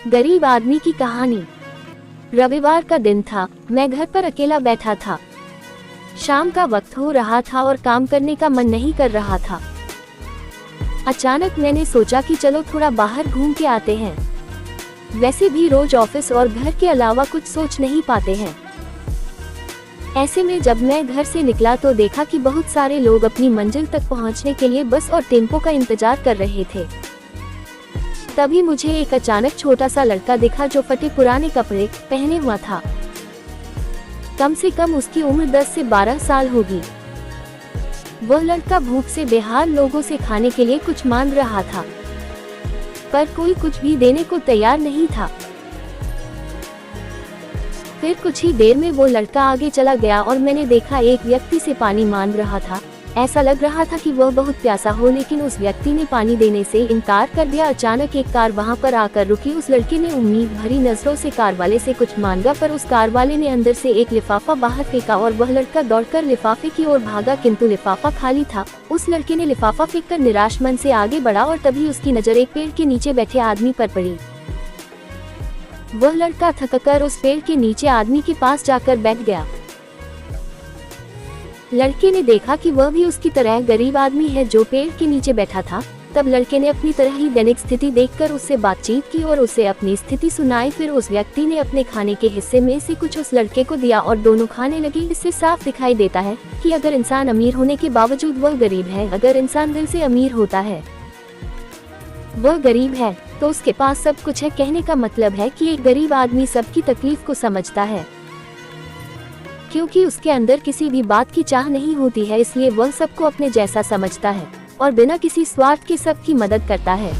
गरीब आदमी की कहानी। रविवार का दिन था। मैं घर पर अकेला बैठा था। शाम का वक्त हो रहा था और काम करने का मन नहीं कर रहा था। अचानक मैंने सोचा कि चलो थोड़ा बाहर घूम के आते हैं। वैसे भी रोज ऑफिस और घर के अलावा कुछ सोच नहीं पाते हैं। ऐसे में जब मैं घर से निकला तो देखा कि बहुत सारे लोग अपनी मंजिल तक पहुंचने के लिए बस और टेम्पो का इंतजार कर रहे थे। तभी मुझे एक अचानक छोटा सा लड़का दिखा जो फटे पुराने कपड़े पहने हुआ था। कम से कम उसकी उम्र 10 से 12 साल होगी। वह लड़का भूख से बेहाल लोगों से खाने के लिए कुछ मांग रहा था, पर कोई कुछ भी देने को तैयार नहीं था। फिर कुछ ही देर में वो लड़का आगे चला गया और मैंने देखा एक व्यक्ति से पानी मांग रहा था। ऐसा लग रहा था कि वह बहुत प्यासा हो, लेकिन उस व्यक्ति ने पानी देने से इनकार कर दिया। अचानक एक कार वहां पर आकर रुकी। उस लड़के ने उम्मीद भरी नजरों से कार वाले से कुछ मांगा, पर उस कार वाले ने अंदर से एक लिफाफा बाहर फेंका और वह लड़का दौड़कर लिफाफे की ओर भागा, किंतु लिफाफा खाली था। उस लड़के ने लिफाफा फेंककर निराश मन से आगे बढ़ा और तभी उसकी नजर एक पेड़ के नीचे बैठे आदमी पर पड़ी। वह लड़का थककर उस पेड़ के नीचे आदमी के पास जाकर बैठ गया। लड़के ने देखा कि वह भी उसकी तरह गरीब आदमी है जो पेड़ के नीचे बैठा था। तब लड़के ने अपनी तरह ही दैनिक स्थिति देखकर उससे बातचीत की और उसे अपनी स्थिति सुनाई। फिर उस व्यक्ति ने अपने खाने के हिस्से में से कुछ उस लड़के को दिया और दोनों खाने लगे। इससे साफ दिखाई देता है कि अगर इंसान अमीर होने के बावजूद वह गरीब है, अगर इंसान दिल से अमीर होता है वह गरीब है, तो उसके पास सब कुछ है। कहने का मतलब है कि एक गरीब आदमी सबकी तकलीफ को समझता है, क्योंकि उसके अंदर किसी भी बात की चाह नहीं होती है, इसलिए वह सबको अपने जैसा समझता है और बिना किसी स्वार्थ के सबकी मदद करता है।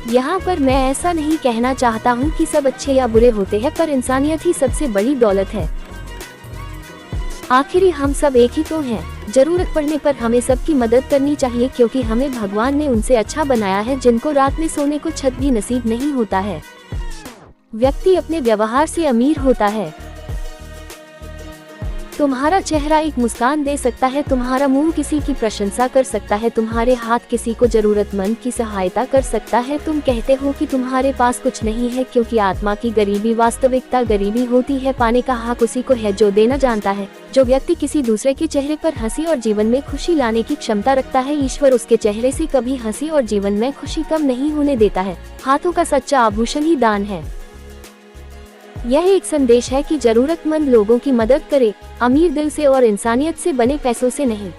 यहाँ पर मैं ऐसा नहीं कहना चाहता हूँ कि सब अच्छे या बुरे होते हैं, पर इंसानियत ही सबसे बड़ी दौलत है। आखिर हम सब एक ही तो हैं। जरूरत पड़ने पर हमें सबकी मदद करनी चाहिए, क्योंकि हमें भगवान ने उनसे अच्छा बनाया है जिनको रात में सोने को छत भी नसीब नहीं होता है। व्यक्ति अपने व्यवहार से अमीर होता है। तुम्हारा चेहरा एक मुस्कान दे सकता है, तुम्हारा मुंह किसी की प्रशंसा कर सकता है, तुम्हारे हाथ किसी को जरूरतमंद की सहायता कर सकता है। तुम कहते हो कि तुम्हारे पास कुछ नहीं है, क्योंकि आत्मा की गरीबी वास्तविकता गरीबी होती है। पाने का हक उसी को है जो देना जानता है। जो व्यक्ति किसी दूसरे के चेहरे पर हंसी और जीवन में खुशी लाने की क्षमता रखता है, ईश्वर उसके चेहरे से कभी हंसी और जीवन में खुशी कम नहीं होने देता है। हाथों का सच्चा आभूषण ही दान है। यह एक संदेश है कि जरूरतमंद लोगों की मदद करें, अमीर दिल से और इंसानियत से बने पैसों से नहीं।